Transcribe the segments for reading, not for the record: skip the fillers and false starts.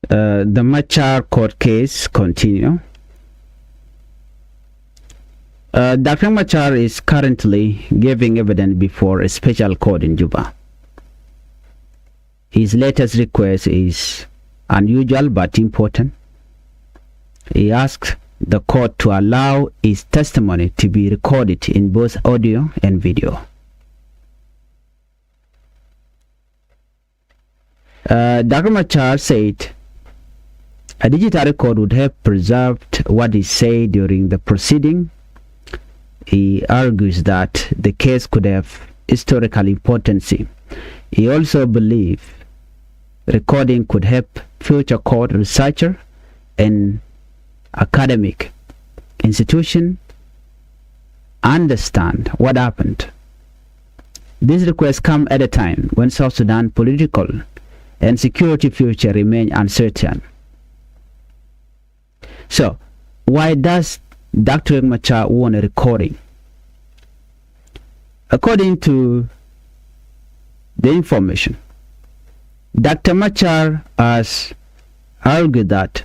The Machar court case continue. Dr. Machar is currently giving evidence before a special court in Juba. His latest request is unusual but important. He asks the court to allow his testimony to be recorded in both audio and video. Dr. Machar said a digital record would have preserved what he said during the proceeding. He argues that the case could have historical importance. He also believes recording could help future court researcher and academic institution understand what happened. These requests come at a time when South Sudan political and security future remain uncertain. So, why does Dr. Riek Machar want a recording? According to the information, Dr. Machar has argued that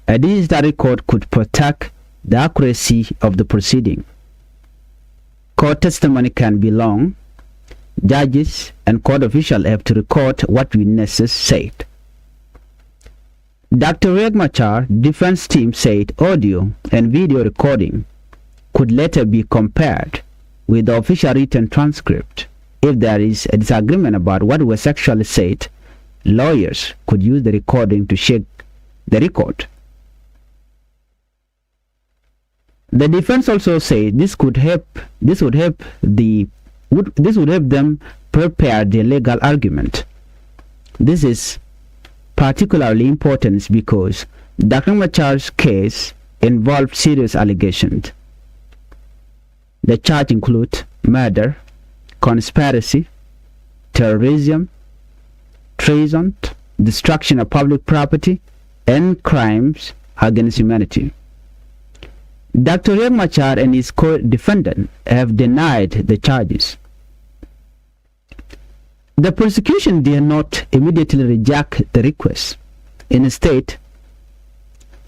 a digital record could protect the accuracy of the proceeding. Court testimony can be long. Judges and court officials have to record what witnesses said. Dr. Riek Machar defense team said audio and video recording could later be compared with the official written transcript. If there is a disagreement about what was actually said, lawyers could use the recording to check the record. The defense also said this would help them prepare the legal argument. This is particularly important because Dr. Machar's case involved serious allegations. The charge include murder, conspiracy, terrorism, treason, destruction of public property, and crimes against humanity. Dr. Riek Machar and his co-defendant have denied the charges. The prosecution did not immediately reject the request. Instead,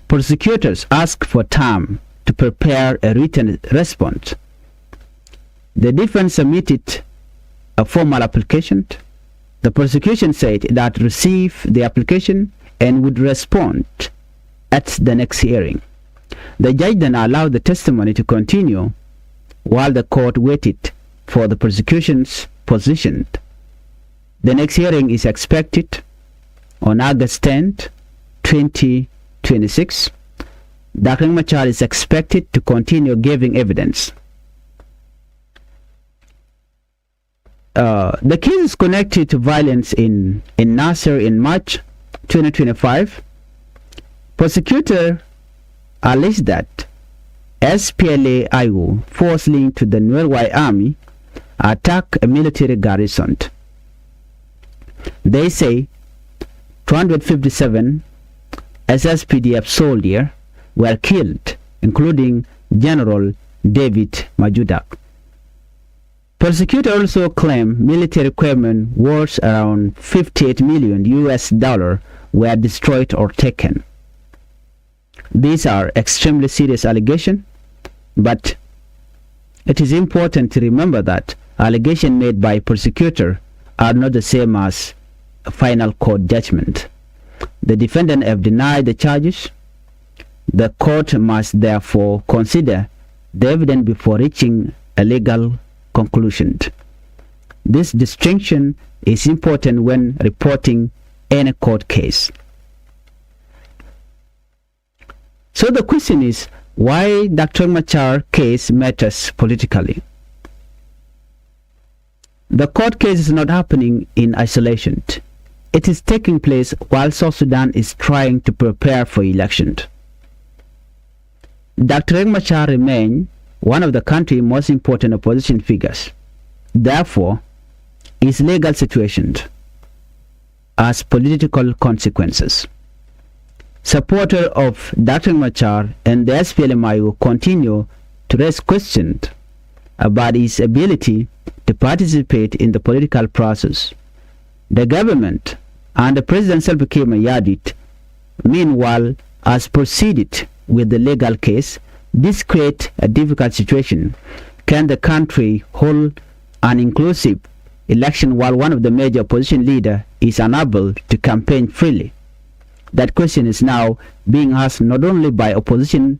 prosecutors asked for time to prepare a written response. The defense submitted a formal application. The prosecution said that received the application and would respond at the next hearing. The judge then allowed the testimony to continue while the court waited for the prosecution's position. The next hearing is expected on August 10, 2026. Dr. Machar is expected to continue giving evidence. The case is connected to violence in Nasser in March 2025. Prosecutor alleged that SPLA-IO, force linked to the Nuer army, attacked a military garrison. They say 257 SSPDF soldiers were killed, including General David Majudak. Prosecutors also claim military equipment worth around $58 million were destroyed or taken. These are extremely serious allegations, but it is important to remember that allegations made by prosecutors are not the same as a final court judgment. The defendants have denied the charges. The court must therefore consider the evidence before reaching a legal conclusion. This distinction is important when reporting any court case. So the question is, why Dr. Machar case matters politically? The court case is not happening in isolation. It is taking place while South Sudan is trying to prepare for election. Dr. Riek Machar remains one of the country's most important opposition figures. Therefore, his legal situation has political consequences. Supporters of Dr. Machar and the SPLMIO continue to raise questions about his ability to participate in the political process. The government and the President Salva Kiir Mayardit meanwhile, has proceeded with the legal case. This creates a difficult situation. Can the country hold an inclusive election while one of the major opposition leaders is unable to campaign freely? That question is now being asked not only by opposition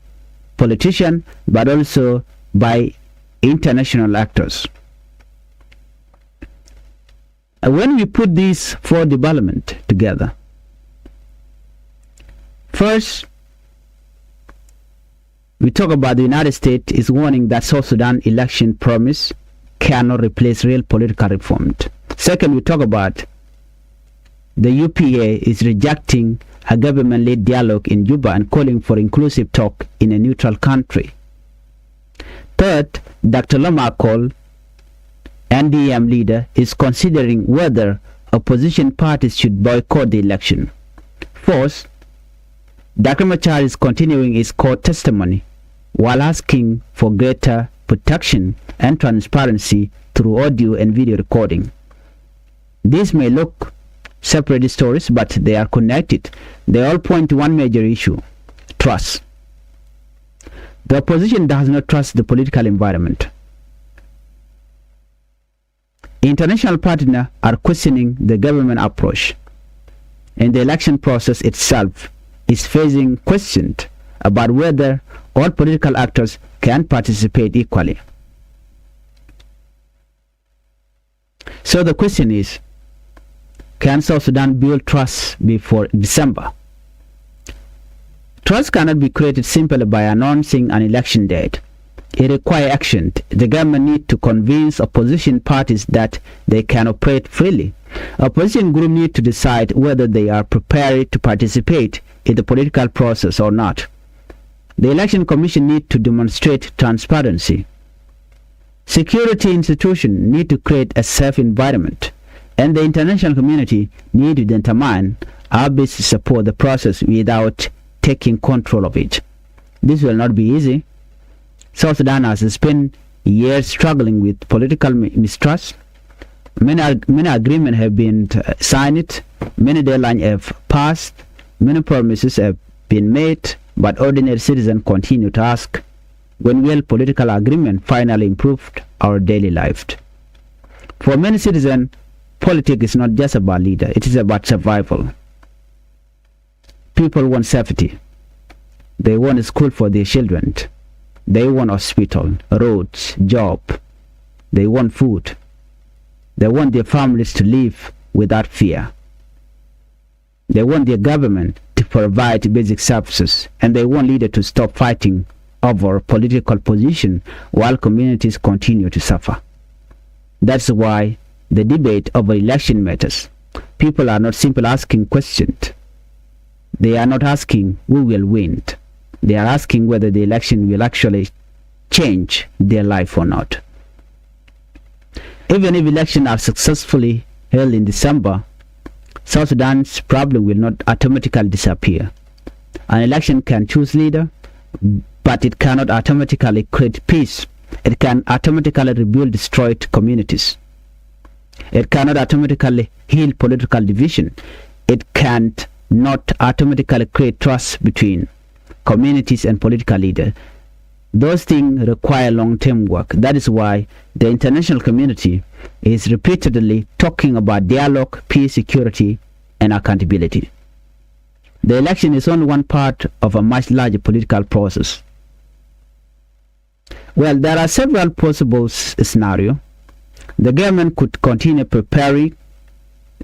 politicians but also by international actors. When we put these four developments together, first, we talk about the United States is warning that South Sudan election promise cannot replace real political reform. Second, we talk about the UPA is rejecting a government-led dialogue in Juba and calling for inclusive talk in a neutral country. Third, Dr. Lamar Cole, NDM leader, is considering whether opposition parties should boycott the election. Fourth, Dr. Machar is continuing his court testimony while asking for greater protection and transparency through audio and video recording. These may look separate stories, but they are connected. They all point to one major issue: trust. The opposition does not trust the political environment. International partners are questioning the government approach, and the election process itself is facing questions about whether all political actors can participate equally. So the question is, can South Sudan build trust before December? Trust cannot be created simply by announcing an election date. It requires action. The government needs to convince opposition parties that they can operate freely. Opposition groups need to decide whether they are prepared to participate in the political process or not. The Election Commission needs to demonstrate transparency. Security institutions need to create a safe environment, and the international community need to determine how best to support the process without taking control of it. This will not be easy. South Sudan has spent years struggling with political mistrust. Many agreements have been signed, many deadlines have passed, many promises have been made, but ordinary citizens continue to ask, when will political agreement finally improve our daily life? For many citizens, politics is not just about leader, it is about survival. People want safety. They want a school for their children. They want hospital, roads, job. They want food. They want their families to live without fear. They want their government to provide basic services, and they want leaders to stop fighting over political position while communities continue to suffer. That's why the debate over election matters. People are not simply asking questions. They are not asking who will win. They are asking whether the election will actually change their life or not. Even if elections are successfully held in December, South Sudan's problem will not automatically disappear. An election can choose leader, but it cannot automatically create peace. It can automatically rebuild destroyed communities. It cannot automatically heal political division. It can't not automatically create trust between communities and political leaders. Those things require long-term work. That is why the international community is repeatedly talking about dialogue, peace, security, and accountability. The election is only one part of a much larger political process. Well, there are several possible scenarios. The government could continue preparing.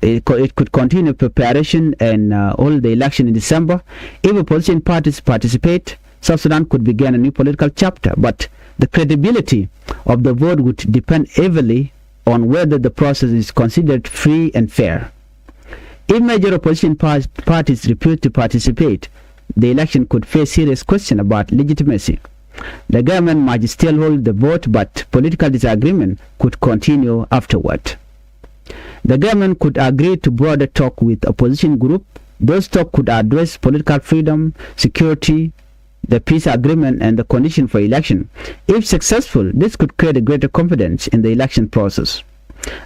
It could continue preparation and hold the election in December. If opposition parties participate, South Sudan could begin a new political chapter, but the credibility of the vote would depend heavily on whether the process is considered free and fair. If major opposition parties refuse to participate, the election could face serious questions about legitimacy. The government might still hold the vote, but political disagreement could continue afterward. The government could agree to broader talk with opposition group. Those talks could address political freedom, security, the peace agreement, and the condition for election. If successful, this could create a greater confidence in the election process.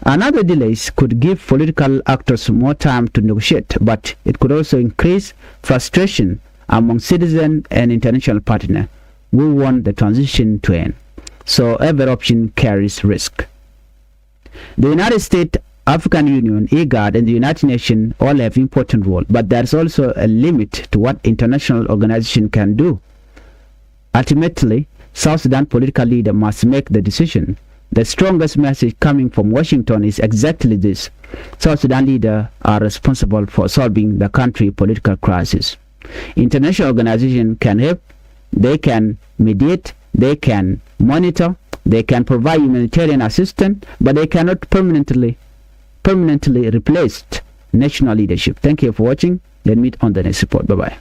Another delays could give political actors more time to negotiate, but it could also increase frustration among citizens and international partners who want the transition to end. So every option carries risk. The United States, African Union, IGAD, and the United Nations all have important role, but there's also a limit to what international organization can do. Ultimately, South Sudan political leader must make the decision. The strongest message coming from Washington is exactly this. South Sudan leaders are responsible for solving the country's political crisis. International organizations can help, they can mediate, they can monitor, they can provide humanitarian assistance, but they cannot permanently replace national leadership. Thank you for watching. Let's meet on the next report. Bye-bye.